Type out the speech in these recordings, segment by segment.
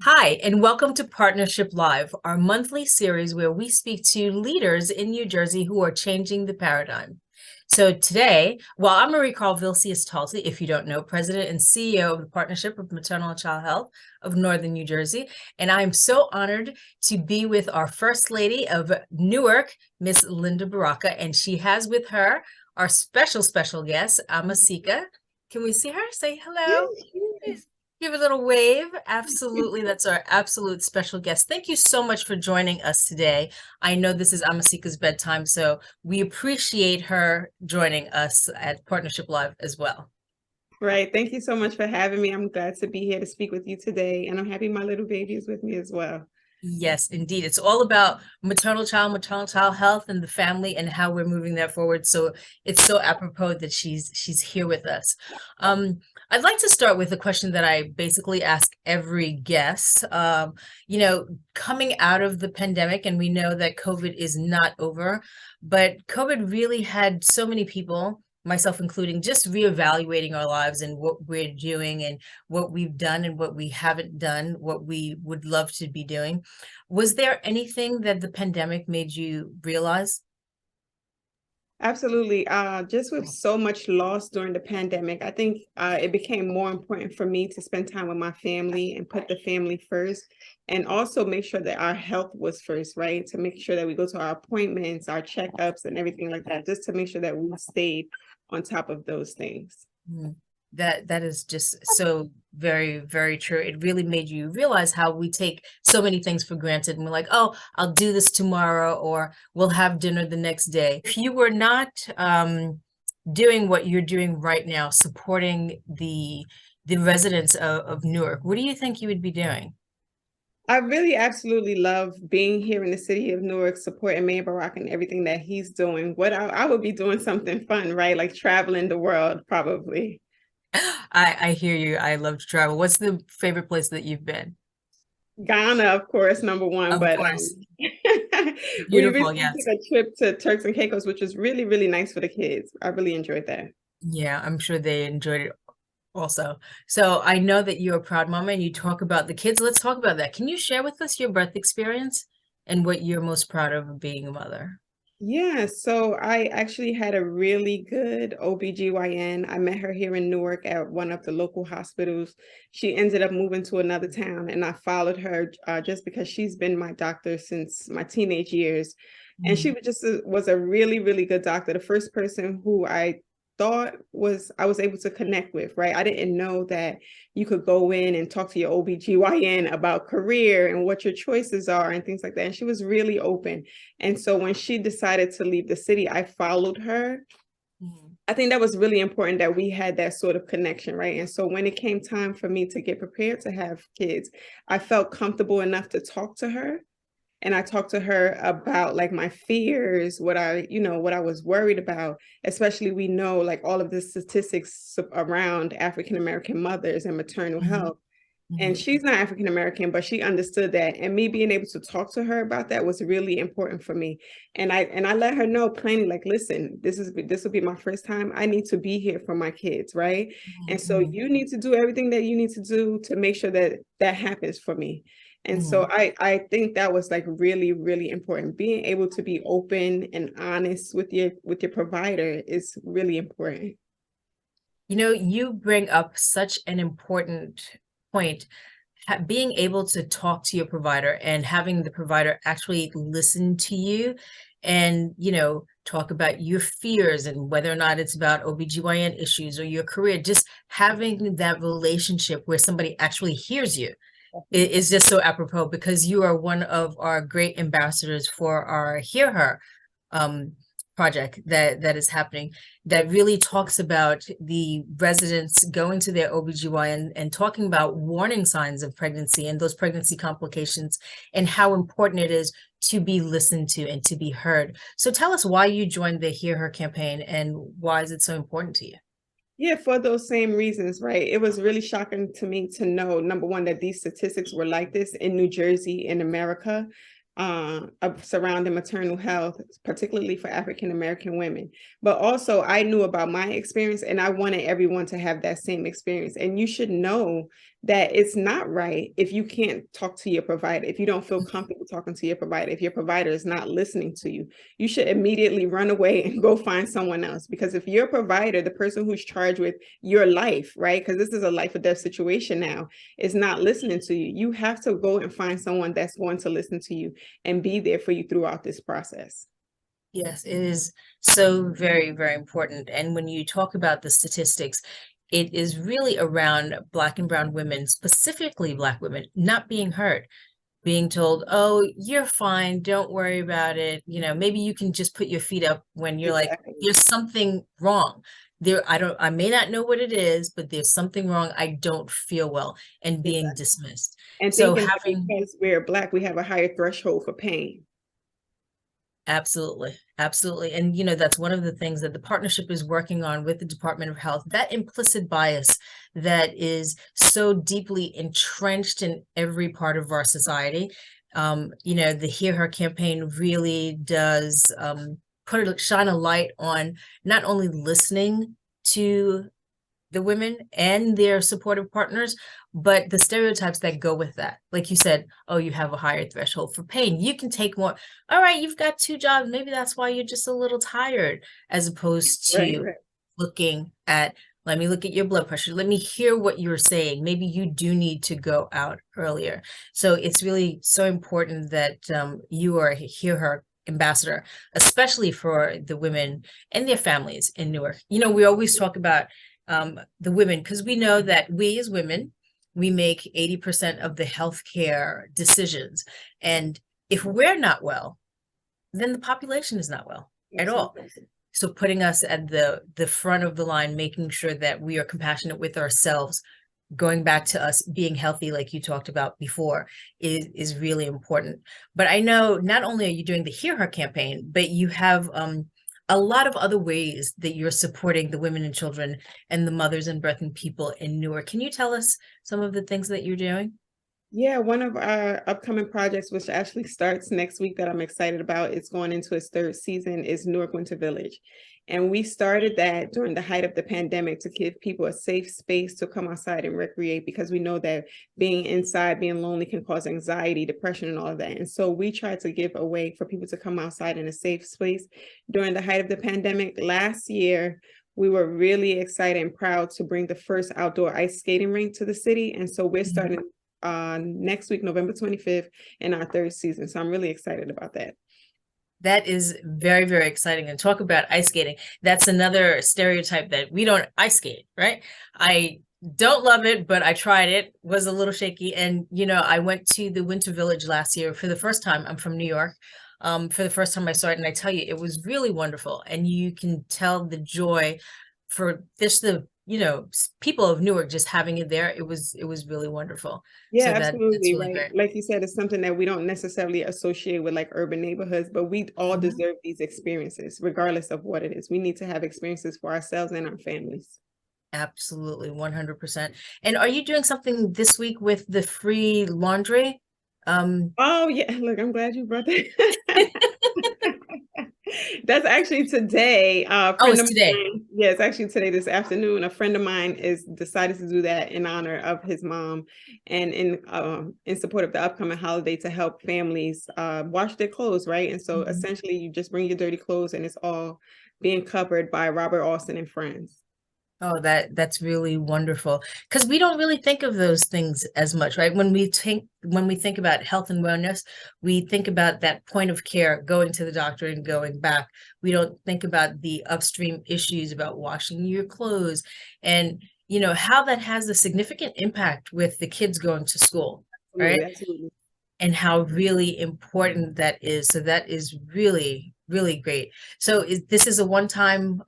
Hi, and welcome to Partnership Live, our monthly series where we speak to leaders in New Jersey who are changing the paradigm. So today, I'm Mariekarl Vilceus-Talty, if you don't know, President and CEO of the Partnership of Maternal and Child Health of Northern New Jersey. And I'm so honored to be with our First Lady of Newark, Miss Linda Baraka, and she has with her our special guest, Amasika. Can we see her? Say hello. Yes. Give a little wave. Absolutely. That's our absolute special guest. Thank you so much for joining us today. I know this is Amasika's bedtime, so we appreciate her joining us at Partnership Live as well. Right. Thank you so much for having me. I'm glad to be here to speak with you today. And I'm happy my little baby is with me as well. Yes, indeed. It's all about maternal child health and the family and how we're moving that forward. So it's so apropos that she's here with us. I'd like to start with a question that I basically ask every guest. Coming out of the pandemic, and we know that COVID is not over, but COVID really had so many people, myself including, just reevaluating our lives and what we're doing and what we've done and what we haven't done, what we would love to be doing. Was there anything that the pandemic made you realize? Absolutely. Just with so much loss during the pandemic, I think it became more important for me to spend time with my family and put the family first, and also make sure that our health was first, right? To make sure that we go to our appointments, our checkups, and everything like that, just to make sure that we stayed on top of those things. Mm. That is just so very true. It really made you realize how we take so many things for granted, and we're like, oh, I'll do this tomorrow, or we'll have dinner the next day. If you were not doing what you're doing right now, supporting the residents of Newark, what do you think you would be doing? I really absolutely love being here in the city of Newark, supporting Mayor Baraka and everything that he's doing. What I would be doing something fun, right? Like traveling the world, probably. I hear you. I love to travel. What's the favorite place that you've been? Ghana, of course, number one. Of But course. we Beautiful, recently yes. took a trip to Turks and Caicos, which was really, really nice for the kids. I really enjoyed that. Yeah, I'm sure they enjoyed it also. So I know that you're a proud mama and you talk about the kids. Let's talk about that. Can you share with us your birth experience and what you're most proud of being a mother? Yeah, so I actually had a really good OBGYN. I met her here in Newark at one of the local hospitals. She ended up moving to another town, and I followed her just because she's been my doctor since my teenage years. And she Mm. was a really, really good doctor. The first person who I was able to connect with, right? I didn't know that you could go in and talk to your OBGYN about career and what your choices are and things like that. And she was really open. And so when she decided to leave the city, I followed her. Mm. I think that was really important that we had that sort of connection, right? And so when it came time for me to get prepared to have kids, I felt comfortable enough to talk to her, and I talked to her about like my fears, what I was worried about. Especially, we know like all of the statistics around African American mothers and maternal Mhm. health. And Mhm. she's not African American, but she understood that. And me being able to talk to her about that was really important for me. And I let her know plainly, like, listen, this will be my first time. I need to be here for my kids, right? And so Mhm. you need to do everything that you need to do to make sure that that happens for me. And so Mhm. I think that was like really, really important. Being able to be open and honest with your provider is really important. You know, you bring up such an important point. Being able to talk to your provider and having the provider actually listen to you and, talk about your fears and whether or not it's about OBGYN issues or your career, just having that relationship where somebody actually hears you is just so apropos because you are one of our great ambassadors for our Hear Her um, project that is happening that really talks about the residents going to their OBGYN and talking about warning signs of pregnancy and those pregnancy complications and how important it is to be listened to and to be heard. So tell us why you joined the Hear Her campaign and why is it so important to you? Yeah, for those same reasons, right? It was really shocking to me to know, number one, that these statistics were like this in New Jersey, in America. surrounding maternal health, particularly for African American women. But also, I knew about my experience, and I wanted everyone to have that same experience. And you should know that it's not right if you can't talk to your provider, if you don't feel comfortable talking to your provider, if your provider is not listening to you. You should immediately run away and go find someone else. Because if your provider, the person who's charged with your life, right, because this is a life or death situation now, is not listening to you, you have to go and find someone that's going to listen to you and be there for you throughout this process. Yes, it is so very, very important. And when you talk about the statistics, it is really around Black and brown women, specifically Black women, not being heard, being told, oh, you're fine, don't worry about it. You know, maybe you can just put your feet up when you're like, Exactly. there's something wrong. I may not know what it is, but there's something wrong. I don't feel well, and being Exactly. dismissed. And So thinking that having because we're Black, we have a higher threshold for pain. Absolutely. Absolutely. And, you know, that's one of the things that the partnership is working on with the Department of Health, that implicit bias that is so deeply entrenched in every part of our society. You know, the Hear Her campaign really does shine a light on not only listening to the women and their supportive partners, but the stereotypes that go with that. Like you said, oh, you have a higher threshold for pain. You can take more. All right, you've got 2 jobs. Maybe that's why you're just a little tired, as opposed Right, to right. looking at, let me look at your blood pressure. Let me hear what you're saying. Maybe you do need to go out earlier. So it's really so important that you are Hear Her ambassador, especially for the women and their families in Newark. You know, we always talk about the women, because we know that we as women, we make 80% of the healthcare decisions. And if we're not well, then the population is not well at all. Absolutely. So putting us at the front of the line, making sure that we are compassionate with ourselves, going back to us being healthy, like you talked about before, is really important. But I know not only are you doing the Hear Her campaign, but you have a lot of other ways that you're supporting the women and children and the mothers and birthing people in Newark. Can you tell us some of the things that you're doing? Yeah, one of our upcoming projects, which actually starts next week, that I'm excited about, it's going into its third season, is Newark Winter Village. And we started that during the height of the pandemic to give people a safe space to come outside and recreate, because we know that being inside, being lonely can cause anxiety, depression, and all of that. And so we tried to give a way for people to come outside in a safe space during the height of the pandemic. Last year, we were really excited and proud to bring the first outdoor ice skating rink to the city. And so we're starting next week, November 25th, in our third season. So I'm really excited about that. That is very, very exciting. And talk about ice skating. That's another stereotype, that we don't ice skate, right? I don't love it, but I tried it, was a little shaky. And, you know, I went to the Winter Village last year for the first time. I'm from New York. For the first time I saw it, and I tell you, it was really wonderful. And you can tell the joy for just the, you know, people of Newark just having it there. It was really wonderful. Yeah, So that's absolutely. really Right. great. Like you said, it's something that we don't necessarily associate with like urban neighborhoods, but we all Mhm. deserve these experiences, regardless of what it is. We need to have experiences for ourselves and our families. Absolutely, 100%. And are you doing something this week with the free laundry? Um, Oh, yeah. Look, I'm glad you brought that. That's actually today. A oh, friend it's of today. mine, yeah, it's actually today, this afternoon. A friend of mine is decided to do that in honor of his mom, and in support of the upcoming holiday, to help families wash their clothes, right? And so Mhm. essentially, you just bring your dirty clothes, and it's all being covered by Robert Austin and Friends. Oh, that's really wonderful. Because we don't really think of those things as much, right? When we think about health and wellness, we think about that point of care, going to the doctor and going back. We don't think about the upstream issues about washing your clothes, and, you know, how that has a significant impact with the kids going to school, right? Absolutely, absolutely. And how really important that is. So that is really, really great. So this is a one-time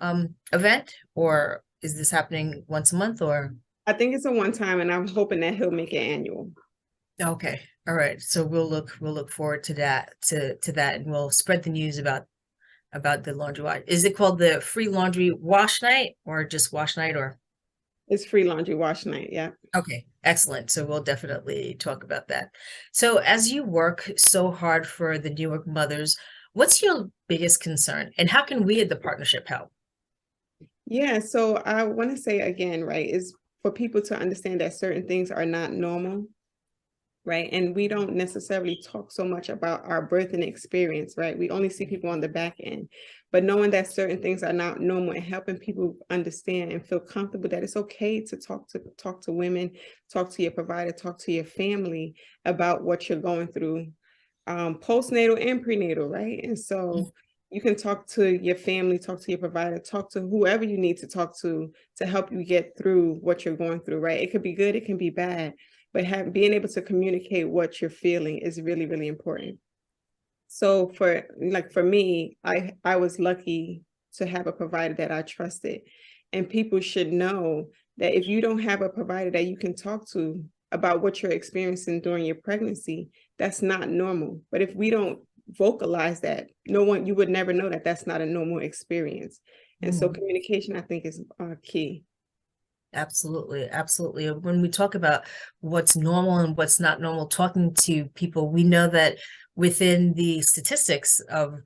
event, or is this happening once a month, or? I think it's a one time, and I'm hoping that he'll make it annual. Okay. All right. So we'll look forward to that, and we'll spread the news about the laundry wash. Is it called the free laundry wash night, or just wash night, or? It's free laundry wash night. Yeah. Okay, excellent. So we'll definitely talk about that. So as you work so hard for the Newark mothers, what's your biggest concern and how can we at the partnership help? Yeah. So I want to say again, right, is for people to understand that certain things are not normal. Right. And we don't necessarily talk so much about our birthing experience, right? We only see people on the back end, but knowing that certain things are not normal and helping people understand and feel comfortable that it's okay to talk to women, talk to your provider, talk to your family about what you're going through, postnatal and prenatal, right? And so you can talk to your family, talk to your provider, talk to whoever you need to talk to help you get through what you're going through, right? It could be good, it can be bad, but being able to communicate what you're feeling is really, really important. So for me, I was lucky to have a provider that I trusted. And people should know that if you don't have a provider that you can talk to about what you're experiencing during your pregnancy, that's not normal. But if we don't vocalize that, you would never know that that's not a normal experience. And so Mhm. communication, I think, is key. Absolutely, absolutely. When we talk about what's normal and what's not normal, talking to people, we know that within the statistics of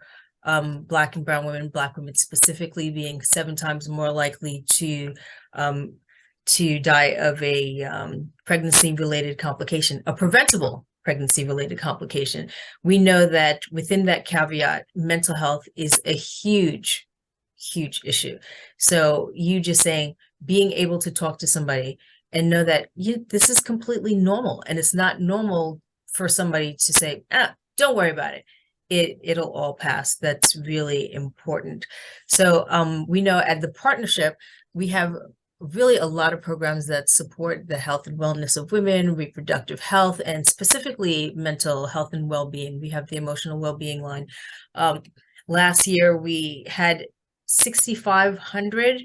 Black and brown women, Black women specifically being 7 times more likely um, to die of a pregnancy-related complication, a preventable pregnancy-related complication. We know that within that caveat, mental health is a huge, huge issue. So you just saying, being able to talk to somebody and know that this is completely normal and it's not normal for somebody to say, don't worry about it. It'll all pass. That's really important. So we know at the partnership, we have really a lot of programs that support the health and wellness of women, reproductive health, and specifically mental health and well-being. We have the emotional well-being line. Last year, we had 6,500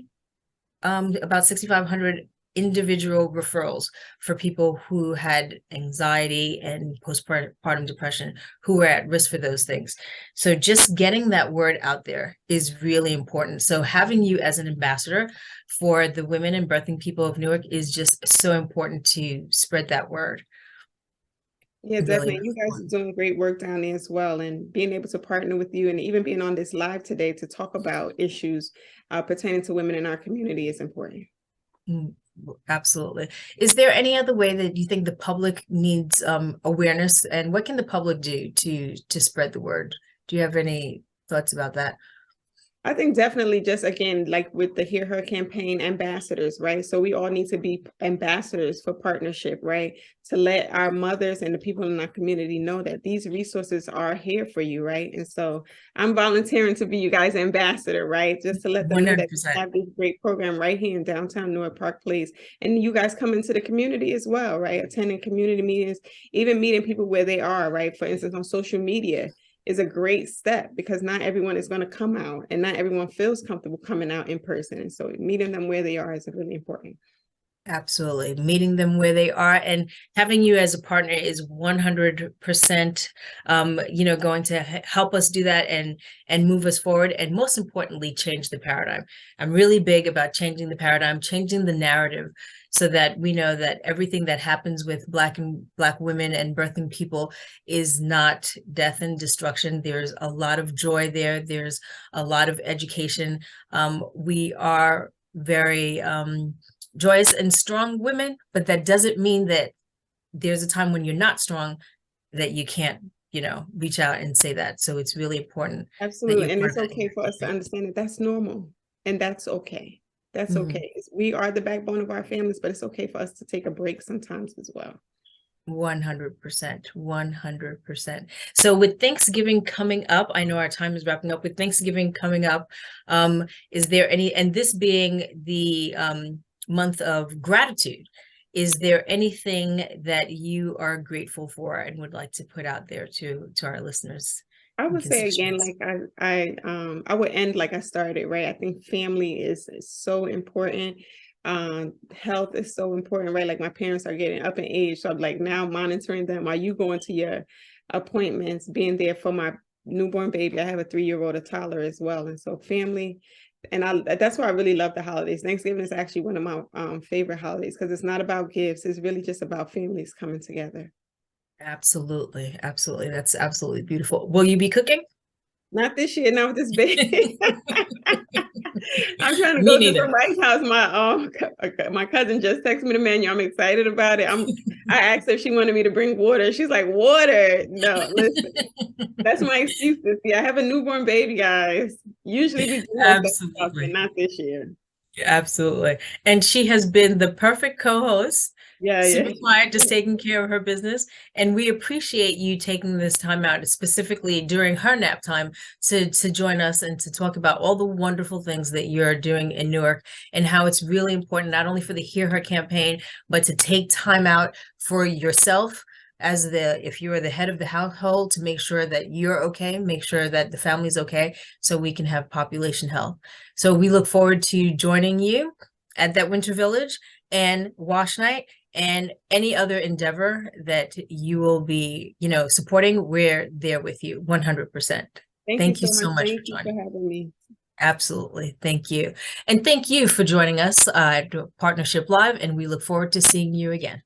about 6,500 individual referrals for people who had anxiety and postpartum depression, who were at risk for those things. So just getting that word out there is really important. So having you as an ambassador for the women and birthing people of Newark is just so important to spread that word. Yeah, Really definitely. You guys are important. doing great work down there as well. And being able to partner with you and even being on this live today to talk about issues pertaining to women in our community is important. Mm, absolutely. Is there any other way that you think the public needs awareness, and what can the public do to spread the word? Do you have any thoughts about that? I think definitely just again, like with the Hear Her campaign, ambassadors, right? So we all need to be ambassadors for partnership, right? To let our mothers and the people in our community know that these resources are here for you, right? And so I'm volunteering to be you guys' ambassador, right? Just to let them know that we 100%. have this great program right here in downtown Newark Park Place. And you guys come into the community as well, right? Attending community meetings, even meeting people where they are, right? For instance, on social media is a great step because not everyone is going to come out and not everyone feels comfortable coming out in person. And so meeting them where they are is really important. Absolutely. Meeting them where they are and having you as a partner is 100% going to help us do that and move us forward, and most importantly, change the paradigm. I'm really big about changing the paradigm, changing the narrative so that we know that everything that happens with Black women and birthing people is not death and destruction. There's a lot of joy there. There's a lot of education. We are very joyous and strong women, but that doesn't mean that there's a time when you're not strong that you can't, reach out and say that. So it's really important that you're Absolutely. And part it's of that in okay your for us to campaign. understand that that's normal and that's okay. That's Mhm. okay. We are the backbone of our families, but it's okay for us to take a break sometimes as well. 100%, 100%. So with Thanksgiving coming up, I know our time is wrapping up. With Thanksgiving coming up, is there any, and this being the month of gratitude, is there anything that you are grateful for and would like to put out there to our listeners I and would say again, constituents? like I would end like I started, right? I think family is so important. Health is so important, right? Like my parents are getting up in age, so I'm like now monitoring them. Are you going to your appointments? Being there for my newborn baby. I have a 3-year-old, a toddler as well, and so family, And that's why I really love the holidays. Thanksgiving is actually one of my favorite holidays because it's not about gifts. It's really just about families coming together. Absolutely. Absolutely. That's absolutely beautiful. Will you be cooking? Not this year, not with this baby. I'm trying to Me go to neither. the White House. My cousin just texted me the menu. I'm excited about it. I asked her if she wanted me to bring water. She's like, water? No, listen. That's my excuse this year. I have a newborn baby, guys. Usually we do host that stuff, but Absolutely. not this year. Absolutely. And she has been the perfect co-host, Yeah, yeah. super quiet, just taking care of her business. And we appreciate you taking this time out, specifically during her nap time, to join us and to talk about all the wonderful things that you're doing in Newark and how it's really important, not only for the Hear Her campaign, but to take time out for yourself as if you are the head of the household, to make sure that you're okay, make sure that the family's okay, so we can have population health. So we look forward to joining you at that Winter Village and Wash Night and any other endeavor that you will be, supporting. We're there with you 100%. Thank you Thank you so much. so much for Thank you for joining. having me. Absolutely. Thank you. And thank you for joining us at Partnership Live, and we look forward to seeing you again.